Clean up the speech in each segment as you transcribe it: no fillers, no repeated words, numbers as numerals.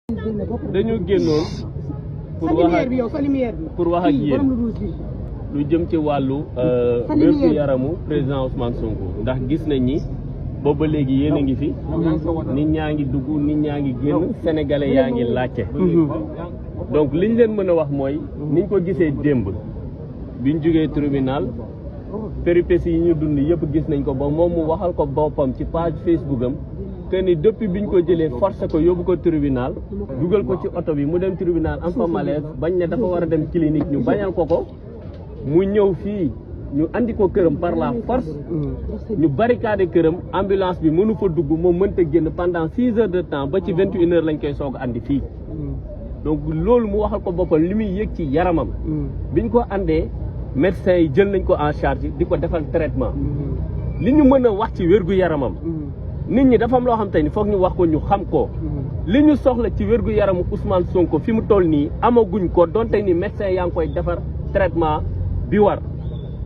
dañu génnoon pour wax ak yéen lu jëm ci wàllu wérgu yaramu président Ousmane Sonko ndax gis nañ ni booba léegi yéen a ngi fi nit ñaa ngi dugg nit ñaa ngi génn sénégalais yaa ngi laajte donc liñ leen mën a wax mooy niñ ko gisee démb biñ jógee tribunal péripéties yi ñu dund yëpp gis nañ ko ba moom mu waxal ko boppam ci page Facebook am que ni depuis biñ ko jëlee forcé ko yóbbu ko tribunal dugal ko ci oto bi mu dem tribunal am fa malaise bañ ne dafa war a dem clinique ñu bañal ko mu ñëw fii ñu andi ko këram par la force ñu barricade këram ambulance bi mënu fa dugg moom mënta génn pendant 6 heures de temps ba ci 21 heures lañ koy soog a andi fii donc loolu mu waxal ko boppam li muy yëg ci yaramam biñ ko andee médecins yi jël nañ ko en charge di ko defal traitement li ñu mën a wax ci wérgu yaramam nit ñi dafa am loo xam te ni foog ñu wax ko ñu xam ko li ñu soxla ci wérgu yaramu Ousmane Sonko fi mu toll nii amaguñ ko donte ni médecin yaa ngi koy defar traitement bi war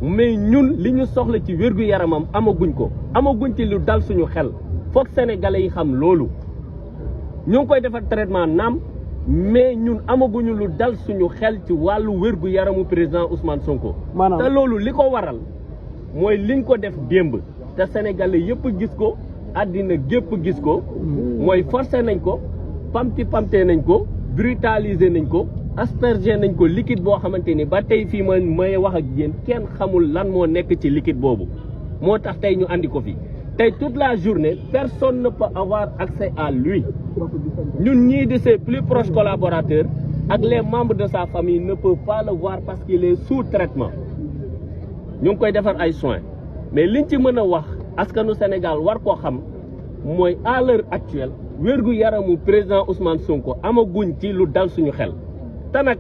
mais ñun li ñu soxla ci wérgu yaramam amaguñ ko amaguñ ci lu dal suñu xel foog sénégalais yi xam loolu ñu ngi koy defar traitement naam mais ñun amaguñu lu dal suñu xel ci wàllu wérgu yaramu président Ousmane Sonko te loolu li ko waral mooy liñ ko def démb te sénégalais yëpp gis ko àddina gépp gis ko mooy forcé nañ ko pamte nañ ko brutalisé nañ ko aspergé nañ ko liquide boo xamante ni ba tey fii may wax ak yéen kenn xamul lan moo nekk ci liquide boobu moo tax tey ñu andi ko fi tey toute la journée personne ne peut avoir accès à lui ñun ñii de ses plus proches collaborateurs ak les membres de sa famille ne peuvent pas le voir parce qu'il est sous traitement ñu ngi koy defar ay soins mais liñ ci mën a wax askanu Sénégal war koo xam mooy à l'heure actuelle wérgu yaramu président Ousmane Sonko amaguñ ci lu dal suñu xel te nag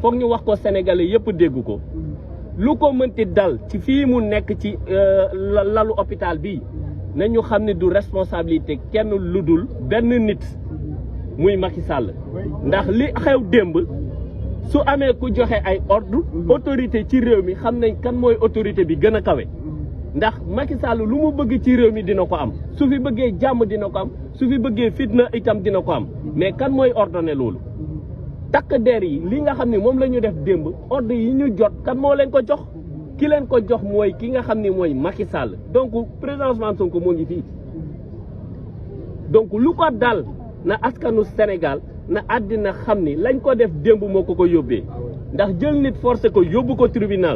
foog ñu wax ko sénégalais yëpp dégg ko lu ko mënti dal ci fii mu nekk ci lalu hôpital bi nañu xam ne du responsabilité kenn lu dul benn nit muy Macky Sall ndax li xew démb su amee ku joxe ay ordre autorité ci réew mi xam nañ kan mooy autorité bi gën a kawe ndax Macky Sall lu mu bëgg ci réew mi dina ko am su fi bëggee jàmm dina ko am su fi bëggee fitna itam dina ko am mais kan mooy ordonné loolu takk der yi li nga xam ne moom la ñu def démb ordre yi ñu jot kan moo leen ko jox ki leen ko jox mooy ki nga xam ne mooy Macky Sall donc président Ousmane Sonko moo ngi fii donc lu ko dal na askanu Sénégal na àddina xam ni lañ ko def démb moo ko yóbbee ndax jël nit forcé ko yóbbu ko tribunal